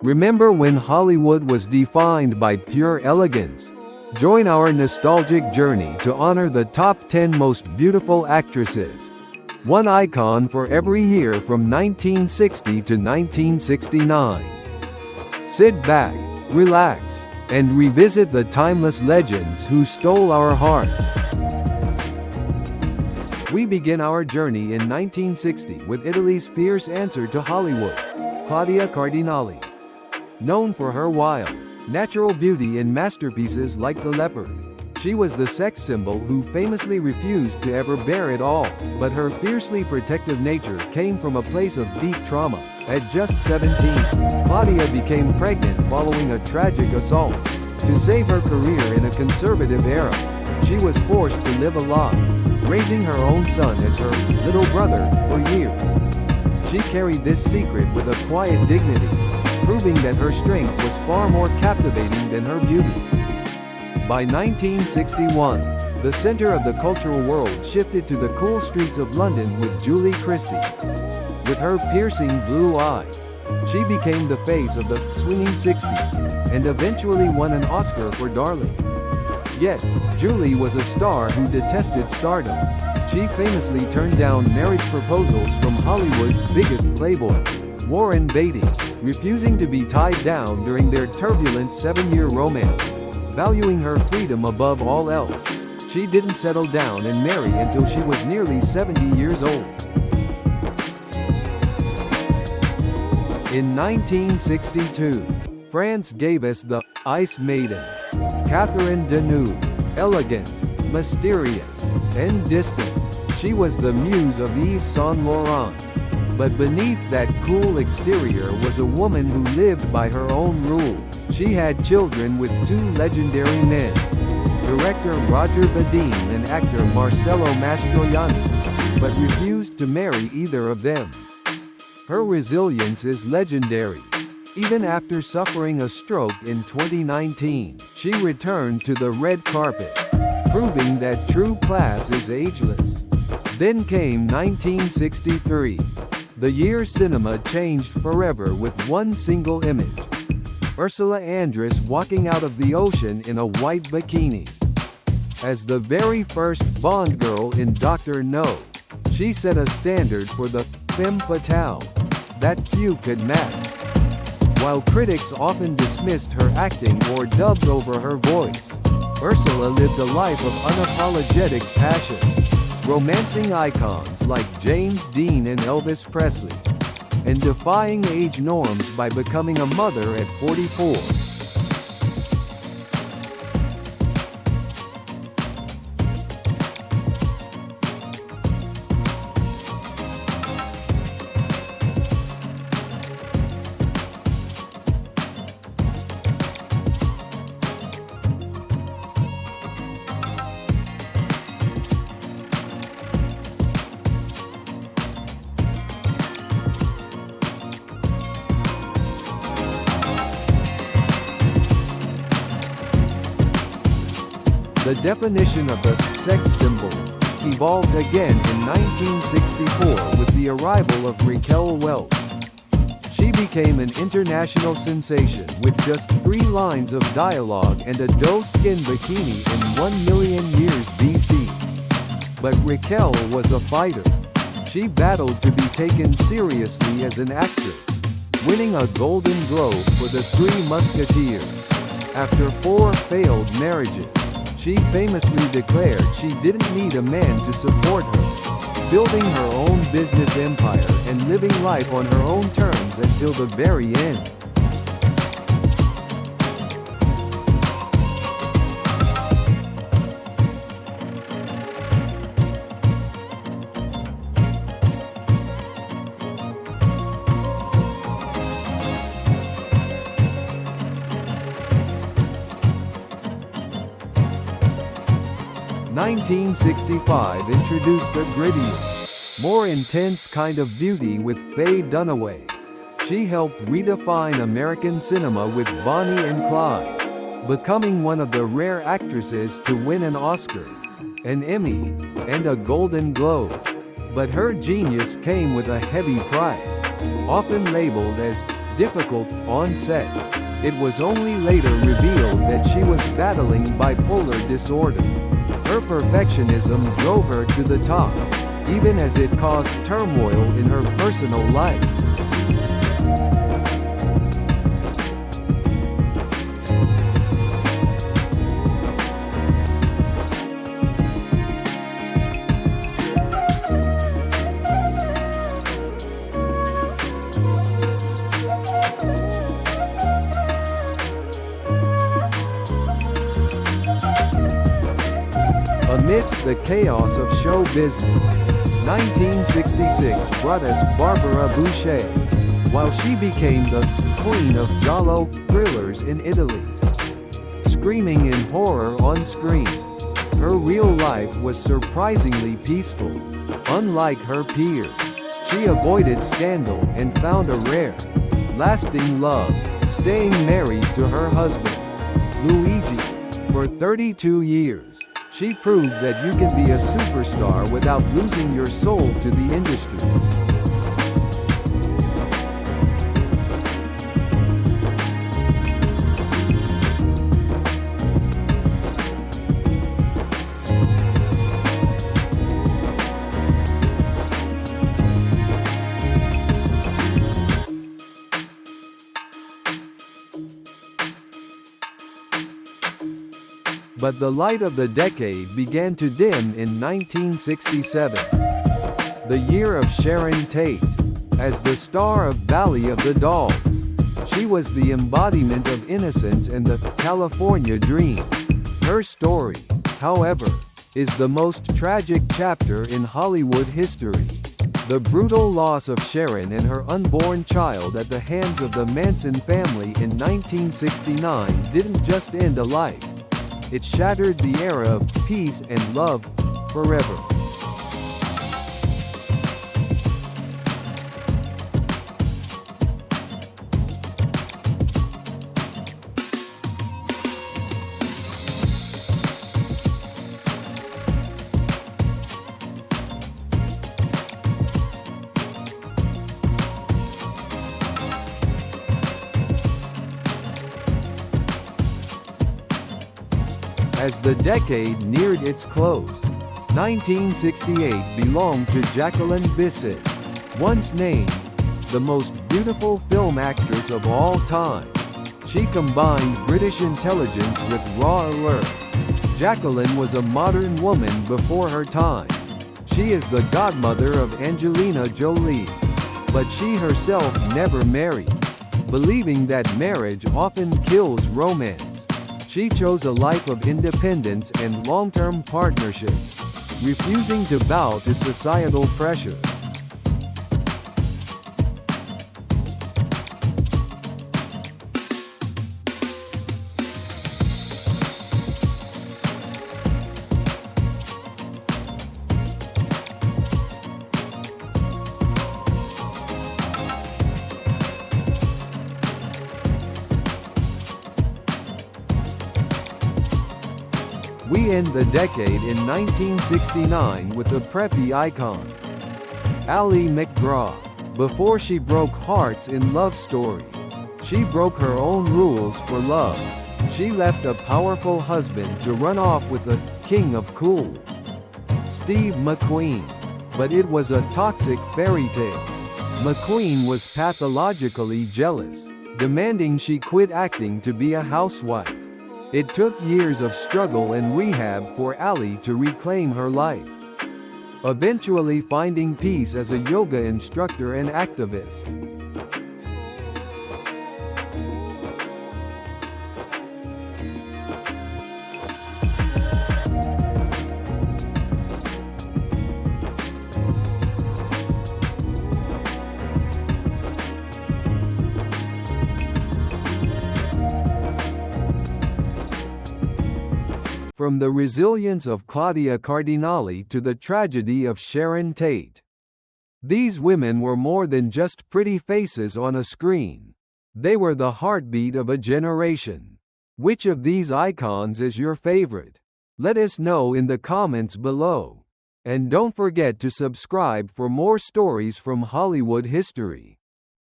Remember when Hollywood was defined by pure elegance? Join our nostalgic journey to honor the top 10 most beautiful actresses. One icon for every year from 1960 to 1969. Sit back, relax, and revisit the timeless legends who stole our hearts. We begin our journey in 1960 with Italy's fierce answer to Hollywood, Claudia Cardinali. Known for her wild, natural beauty in masterpieces like The Leopard, she was the sex symbol who famously refused to ever bear it all, but her fiercely protective nature came from a place of deep trauma. At just 17, Claudia became pregnant following a tragic assault. To save her career in a conservative era, she was forced to live alone, raising her own son as her little brother for years. She carried this secret with a quiet dignity, proving that her strength was far more captivating than her beauty. By 1961, the center of the cultural world shifted to the cool streets of London with Julie Christie. With her piercing blue eyes, she became the face of the swinging 60s, and eventually won an Oscar for Darling. Yet, Julie was a star who detested stardom. She famously turned down marriage proposals from Hollywood's biggest playboy, Warren Beatty, refusing to be tied down during their turbulent 7-year romance. Valuing her freedom above all else, she didn't settle down and marry until she was nearly 70 years old. In 1962, France gave us the Ice Maiden, Catherine Deneuve. Elegant, mysterious, and distant, she was the muse of Yves Saint Laurent. But beneath that cool exterior was a woman who lived by her own rules. She had children with two legendary men, director Roger Vadim and actor Marcello Mastroianni, but refused to marry either of them. Her resilience is legendary. Even after suffering a stroke in 2019, she returned to the red carpet, proving that true class is ageless. Then came 1963. The year cinema changed forever with one single image. Ursula Andress walking out of the ocean in a white bikini. As the very first Bond girl in Dr. No, she set a standard for the femme fatale that few could match. While critics often dismissed her acting or dubbed over her voice, Ursula lived a life of unapologetic passion, romancing icons like James Dean and Elvis Presley, and defying age norms by becoming a mother at 44. The definition of the sex symbol evolved again in 1964 with the arrival of Raquel Welch. She became an international sensation with just 3 lines of dialogue and a doe-skin bikini in 1 million years BC. But Raquel was a fighter. She battled to be taken seriously as an actress, winning a Golden Globe for The Three Musketeers. After 4 failed marriages, she famously declared she didn't need a man to support her, building her own business empire and living life on her own terms until the very end. 1965 introduced a grittier, more intense kind of beauty with Faye Dunaway. She helped redefine American cinema with Bonnie and Clyde, becoming one of the rare actresses to win an Oscar, an Emmy, and a Golden Globe. But her genius came with a heavy price, often labeled as difficult on set. It was only later revealed that she was battling bipolar disorder. Her perfectionism drove her to the top, even as it caused turmoil in her personal life. Amidst the chaos of show business, 1966 brought us Barbara Boucher, while she became the queen of giallo thrillers in Italy. Screaming in horror on screen, her real life was surprisingly peaceful. Unlike her peers, she avoided scandal and found a rare, lasting love, staying married to her husband, Luigi, for 32 years. She proved that you can be a superstar without losing your soul to the industry. But the light of the decade began to dim in 1967, the year of Sharon Tate. As the star of Valley of the Dolls, she was the embodiment of innocence and the California dream. Her story, however, is the most tragic chapter in Hollywood history. The brutal loss of Sharon and her unborn child at the hands of the Manson family in 1969 didn't just end a life. It shattered the era of peace and love forever. As the decade neared its close, 1968 belonged to Jacqueline Bisset, once named the most beautiful film actress of all time. She combined British intelligence with raw allure. Jacqueline was a modern woman before her time. She is the godmother of Angelina Jolie, but she herself never married, believing that marriage often kills romance. She chose a life of independence and long-term partnerships, refusing to bow to societal pressure. We end the decade in 1969 with a preppy icon, Ally McGraw. Before she broke hearts in Love Story, she broke her own rules for love. She left a powerful husband to run off with the king of cool, Steve McQueen. But it was a toxic fairy tale. McQueen was pathologically jealous, demanding she quit acting to be a housewife. It took years of struggle and rehab for Ally to reclaim her life, eventually finding peace as a yoga instructor and activist. From the resilience of Claudia Cardinale to the tragedy of Sharon Tate. These women were more than just pretty faces on a screen. They were the heartbeat of a generation. Which of these icons is your favorite? Let us know in the comments below. And don't forget to subscribe for more stories from Hollywood history.